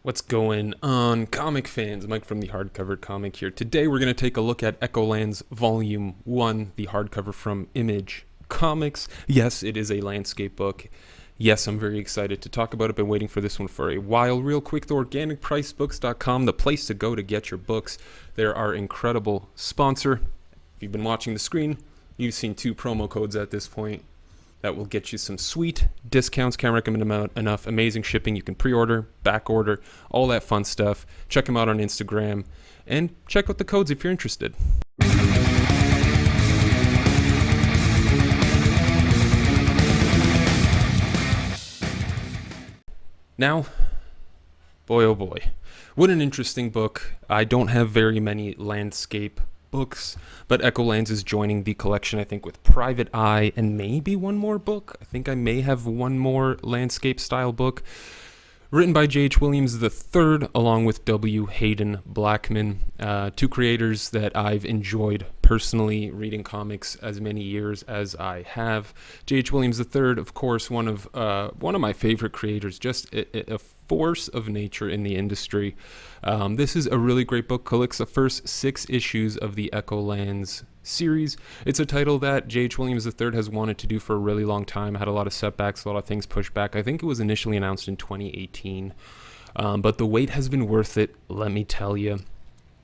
What's going on, comic fans? Mike from the Hardcover Comic here. Today we're going to take a look at ECHOLANDS Volume 1, the hardcover from Image Comics. Yes, it is a landscape book. Yes, I'm very excited to talk about it. Been waiting for this one for a while. Real quick, though, organicpricebooks.com, the place to go to get your books. They're our incredible sponsor. If you've been watching the screen, you've seen 2 promo codes at this point. That will get you some sweet discounts. Can't recommend them out enough. Amazing shipping. You can pre-order, back order, all that fun stuff. Check them out on Instagram and check out the codes if you're interested. Now, boy oh boy, what an interesting book. I don't have very many landscape books, but ECHOLANDS is joining the collection, I think, with Private Eye and maybe one more book. I think I may have one more landscape style book written by J.H. Williams III along with W. Hayden Blackman, 2 creators that I've enjoyed personally reading comics as many years as I have. J.H. Williams III, of course, one of my favorite creators, just a force of nature in the industry. This is a really great book. Collects the first 6 issues of the ECHOLANDS series. It's a title that J.H. Williams III has wanted to do for a really long time. Had a lot of setbacks, a lot of things pushed back. I think it was initially announced in 2018, but the wait has been worth it, let me tell you.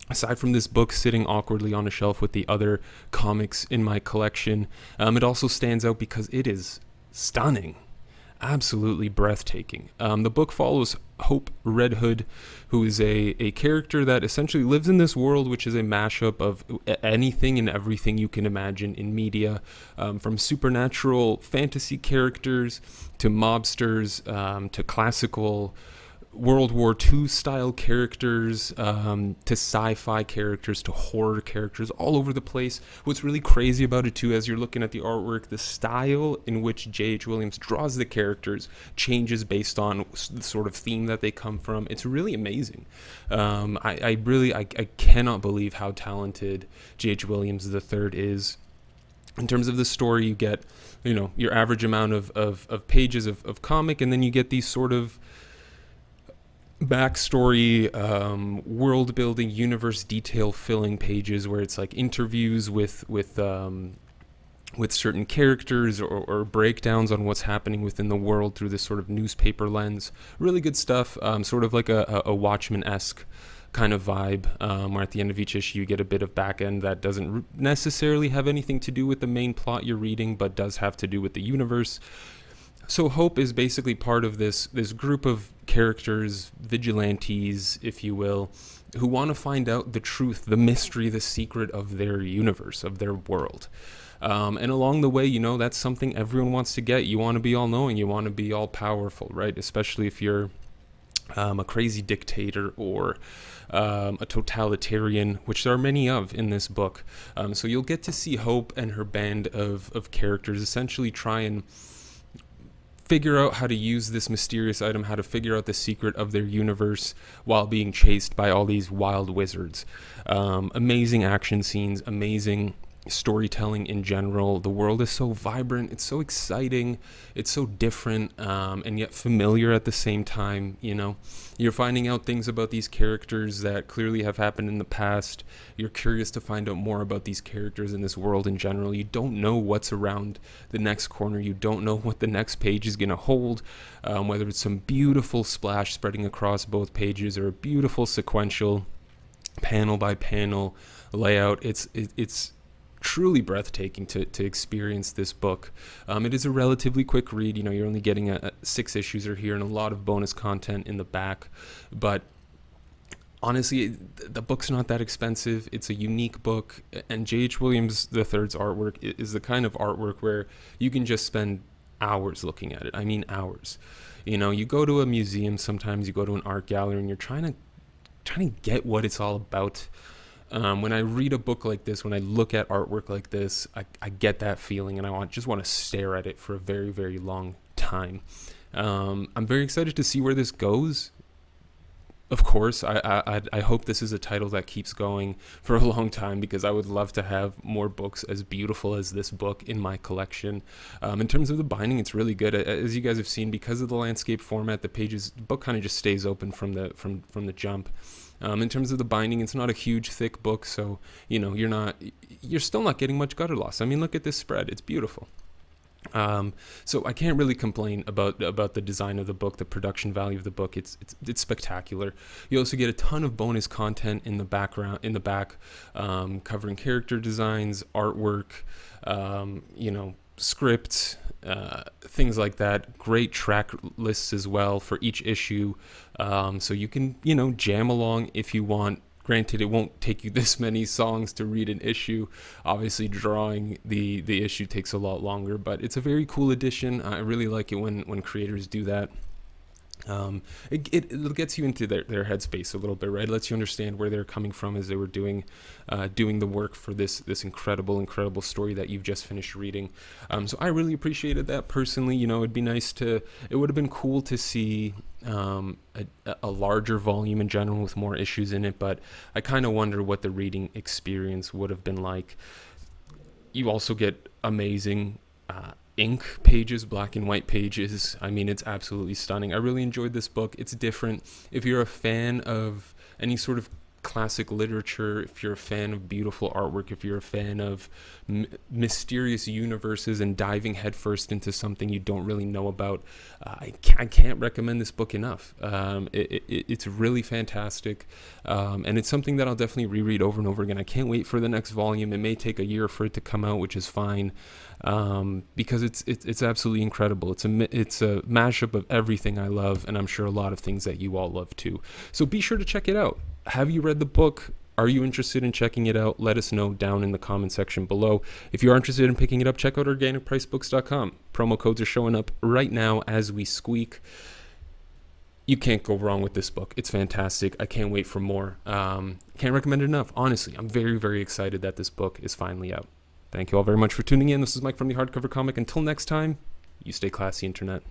Aside from this book sitting awkwardly on a shelf with the other comics in my collection, it also stands out because it is stunning. Absolutely breathtaking. The book follows Hope Red Hood, who is a character that essentially lives in this world, which is a mashup of anything and everything you can imagine in media, from supernatural fantasy characters to mobsters to classical World War II style characters, to sci-fi characters, to horror characters, all over the place. What's really crazy about it too, as you're looking at the artwork, the style in which J.H. Williams draws the characters changes based on the sort of theme that they come from. It's really amazing. I cannot believe how talented J.H. Williams III is. In terms of the story, you get, your average amount of pages of comic, and then you get these sort of backstory, world building, universe detail filling pages where it's like interviews with certain characters or breakdowns on what's happening within the world through this sort of newspaper lens. Really good stuff. Sort of like a Watchmen-esque kind of vibe, where at the end of each issue you get a bit of back end that doesn't necessarily have anything to do with the main plot you're reading, but does have to do with the universe. So Hope is basically part of this group of characters, vigilantes, if you will, who want to find out the truth, the mystery, the secret of their universe, of their world. And along the way, that's something everyone wants to get. You want to be all-knowing. You want to be all-powerful, right? Especially if you're a crazy dictator or a totalitarian, which there are many of in this book. So you'll get to see Hope and her band of characters essentially try and figure out how to use this mysterious item, how to figure out the secret of their universe while being chased by all these wild wizards. Amazing action scenes, amazing storytelling in general. The world is so vibrant, it's so exciting, it's so different, and yet familiar at the same time. You're finding out things about these characters that clearly have happened in the past. You're curious to find out more about these characters in this world in general. You don't know what's around the next corner. You don't know what the next page is going to hold, whether it's some beautiful splash spreading across both pages or a beautiful sequential panel by panel layout. It's truly breathtaking to experience this book. It is a relatively quick read. You're only getting 6 issues are here and a lot of bonus content in the back, but honestly, the book's not that expensive. It's a unique book, and J.H. Williams III's artwork is the kind of artwork where you can just spend hours looking at it. I mean hours. You go to a museum, sometimes you go to an art gallery, and you're trying to get what it's all about. When I read a book like this, when I look at artwork like this, I get that feeling, and I just want to stare at it for a very, very long time. I'm very excited to see where this goes. Of course, I hope this is a title that keeps going for a long time, because I would love to have more books as beautiful as this book in my collection. In terms of the binding, it's really good. As you guys have seen, because of the landscape format, the book kind of just stays open from the jump. In terms of the binding, it's not a huge thick book, so you're still not getting much gutter loss. I mean, look at this spread; it's beautiful. So I can't really complain about the design of the book, the production value of the book. It's spectacular. You also get a ton of bonus content in the back, covering character designs, artwork, scripts, things like that. Great track lists as well for each issue, so you can jam along if you want. Granted, it won't take you this many songs to read an issue. Obviously, drawing the issue takes a lot longer, but it's a very cool addition. I really like it when creators do that. It gets you into their headspace a little bit, right? It lets you understand where they're coming from as they were doing the work for this incredible story that you've just finished reading. So I really appreciated that personally. It would have been cool to see a larger volume in general with more issues in it, but I kind of wonder what the reading experience would have been like. You also get amazing ink pages, black and white pages. I mean, it's absolutely stunning. I really enjoyed this book. It's different. If you're a fan of any sort of classic literature, if you're a fan of beautiful artwork, if you're a fan of mysterious universes and diving headfirst into something you don't really know about, I can't recommend this book enough. It's really fantastic, and it's something that I'll definitely reread over and over again. I can't wait for the next volume. It may take a year for it to come out, which is fine, because it's absolutely incredible. It's a mashup of everything I love, and I'm sure a lot of things that you all love too. So be sure to check it out. Have you read the book? Are you interested in checking it out? Let us know down in the comment section below. If you are interested in picking it up, check out organicpricebooks.com. Promo codes are showing up right now as we squeak. You can't go wrong with this book. It's fantastic. I can't wait for more. Can't recommend it enough. Honestly, I'm very, very excited that this book is finally out. Thank you all very much for tuning in. This is Mike from the Hardcover Comic. Until next time, you stay classy, Internet.